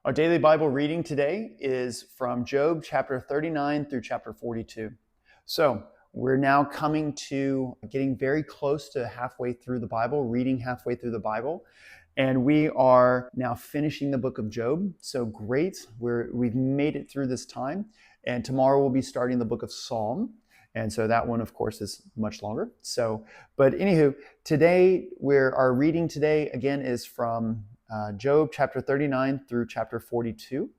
Our daily Bible reading today is from Job chapter 39 through chapter 42. So we're now coming to getting very close to halfway through the Bible, reading halfway through the Bible. And we are now finishing the book of Job. So great. We've made it through this time. And tomorrow we'll be starting the book of Psalm. And so that one, of course, is much longer. But anywho, today our reading today again is from Job chapter 39 through chapter 42.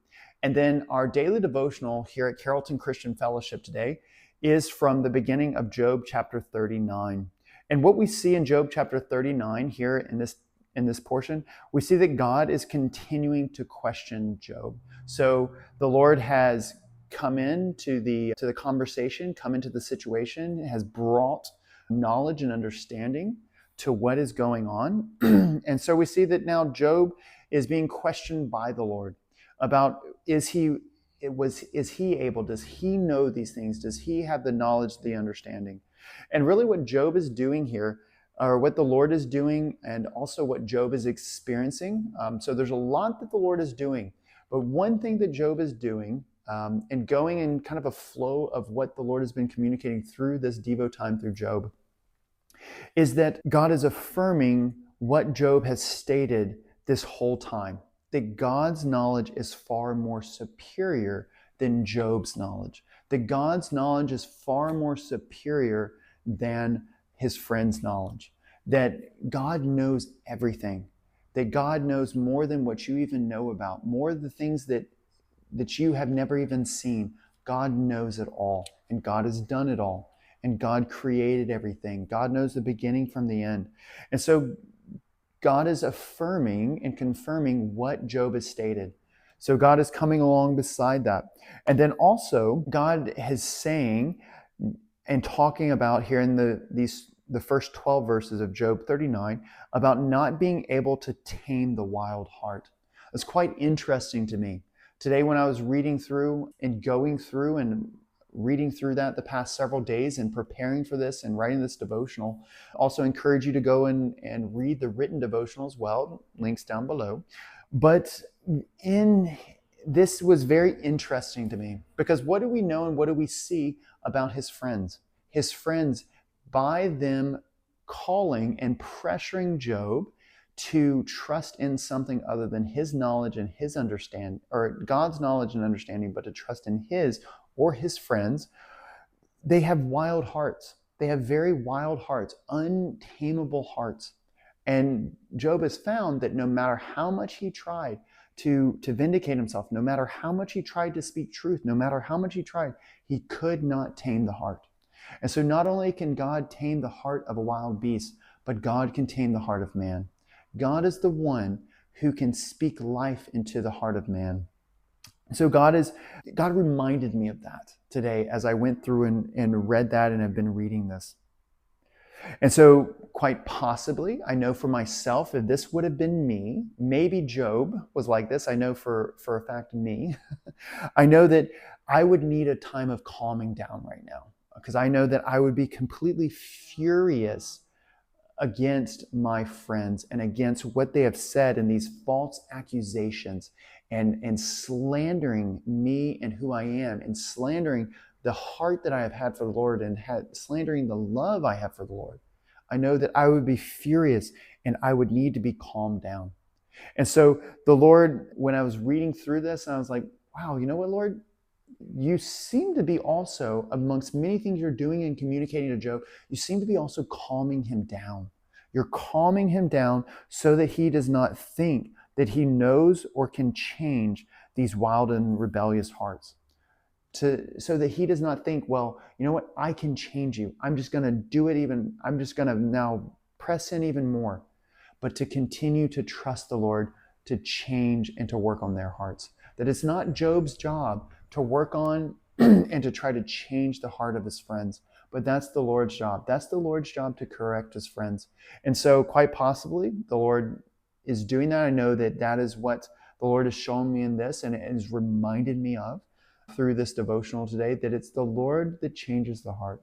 And then our daily devotional here at Carrollton Christian Fellowship today is from the beginning of Job chapter 39. And what we see in Job chapter 39 here in this portion, we see that God is continuing to question Job. So the Lord has come into the conversation, come into the situation, has brought knowledge and understanding to what is going on. And so we see that now Job is being questioned by the Lord about is he able, does he know these things? Does he have the knowledge, the understanding? And really what Job is doing here, or what the Lord is doing, and also what Job is experiencing. So there's a lot that the Lord is doing. But one thing that Job is doing, and going in kind of a flow of what the Lord has been communicating through this Devo time through Job, is that God is affirming what Job has stated this whole time, that God's knowledge is far more superior than Job's knowledge, that God's knowledge is far more superior than his friend's knowledge, that God knows everything, that God knows more than what you even know about, more of the things that you have never even seen. God knows it all, and God has done it all. And God created everything. God knows the beginning from the end. And so God is affirming and confirming what Job has stated. So God is coming along beside that. And then also God is saying and talking about here in the first 12 verses of Job 39 about not being able to tame the wild heart. It's quite interesting to me. Today when I was reading through and going through and reading through that the past several days and preparing for this and writing this devotional. Also encourage you to go and read the written devotional as well, links down below. But this was very interesting to me, because what do we know and what do we see about his friends? His friends, by them calling and pressuring Job to trust in something other than his knowledge and his understanding, or God's knowledge and understanding, but to trust in his or his friends, they have wild hearts. They have very wild hearts, untamable hearts. And Job has found that no matter how much he tried to vindicate himself, no matter how much he tried to speak truth, no matter how much he tried, he could not tame the heart. And so not only can God tame the heart of a wild beast, but God can tame the heart of man. God is the one who can speak life into the heart of man. So God reminded me of that today as I went through and read that and have been reading this. And so quite possibly, I know for myself, if this would have been me, maybe Job was like this. I know for a fact me, I know that I would need a time of calming down right now, because I know that I would be completely furious against my friends and against what they have said and these false accusations and slandering me and who I am, and slandering the heart that I have had for the Lord, and slandering the love I have for the Lord. I know that I would be furious and I would need to be calmed down. And so the Lord, when I was reading through this, I was like, wow, you know what, Lord? You seem to be also, amongst many things you're doing and communicating to Job, you seem to be also calming him down. You're calming him down so that he does not think that he knows or can change these wild and rebellious hearts. So that he does not think, well, you know what, I can change you. I'm just going to do it I'm just going to now press in even more. But to continue to trust the Lord to change and to work on their hearts. That it's not Job's job to work on and to try to change the heart of his friends, but that's the Lord's job. That's the Lord's job, to correct his friends. And so quite possibly the Lord is doing that. I know that is what the Lord has shown me in this, and it has reminded me of through this devotional today, that it's the Lord that changes the heart.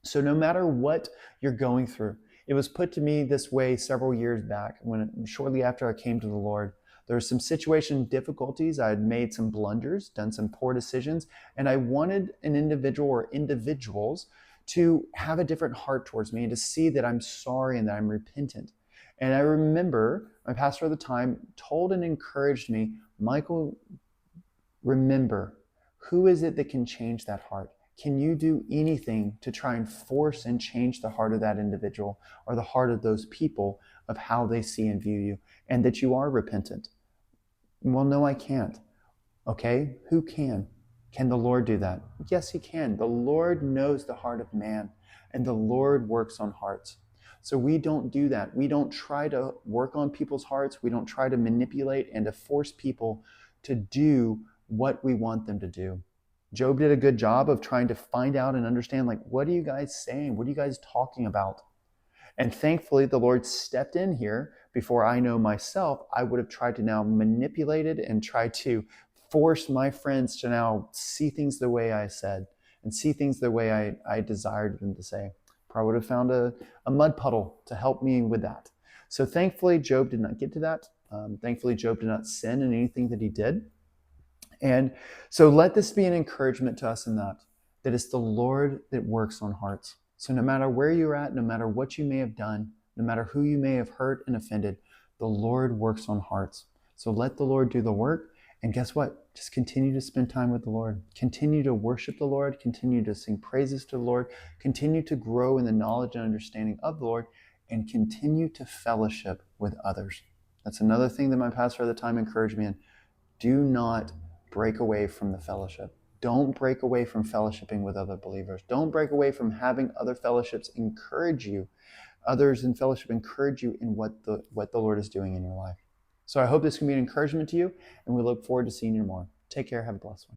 So no matter what you're going through, it was put to me this way several years back, when shortly after I came to the Lord. There were some situation difficulties. I had made some blunders, done some poor decisions, and I wanted an individual or individuals to have a different heart towards me and to see that I'm sorry and that I'm repentant. And I remember my pastor at the time told and encouraged me, Michael, remember, who is it that can change that heart? Can you do anything to try and force and change the heart of that individual or the heart of those people of how they see and view you, and that you are repentant? Well, no, I can't. Okay, who can? Can the Lord do that? Yes, he can. The Lord knows the heart of man, and the Lord works on hearts. So we don't do that. We don't try to work on people's hearts. We don't try to manipulate and to force people to do what we want them to do. Job did a good job of trying to find out and understand, like, what are you guys saying? What are you guys talking about? And thankfully, the Lord stepped in here. Before I know myself, I would have tried to now manipulate it and try to force my friends to now see things the way I said and see things the way I desired them to say. Probably would have found a mud puddle to help me with that. So thankfully, Job did not get to that. Thankfully, Job did not sin in anything that he did. And so let this be an encouragement to us in that it's the Lord that works on hearts. So no matter where you're at, no matter what you may have done, no matter who you may have hurt and offended, the Lord works on hearts. So let the Lord do the work. And guess what? Just continue to spend time with the Lord. Continue to worship the Lord. Continue to sing praises to the Lord. Continue to grow in the knowledge and understanding of the Lord. And continue to fellowship with others. That's another thing that my pastor at the time encouraged me in. Do not break away from the fellowship. Don't break away from fellowshipping with other believers. Don't break away from having other fellowships encourage you. Others in fellowship encourage you in what the Lord is doing in your life. So I hope this can be an encouragement to you, and we look forward to seeing you more. Take care. Have a blessed one.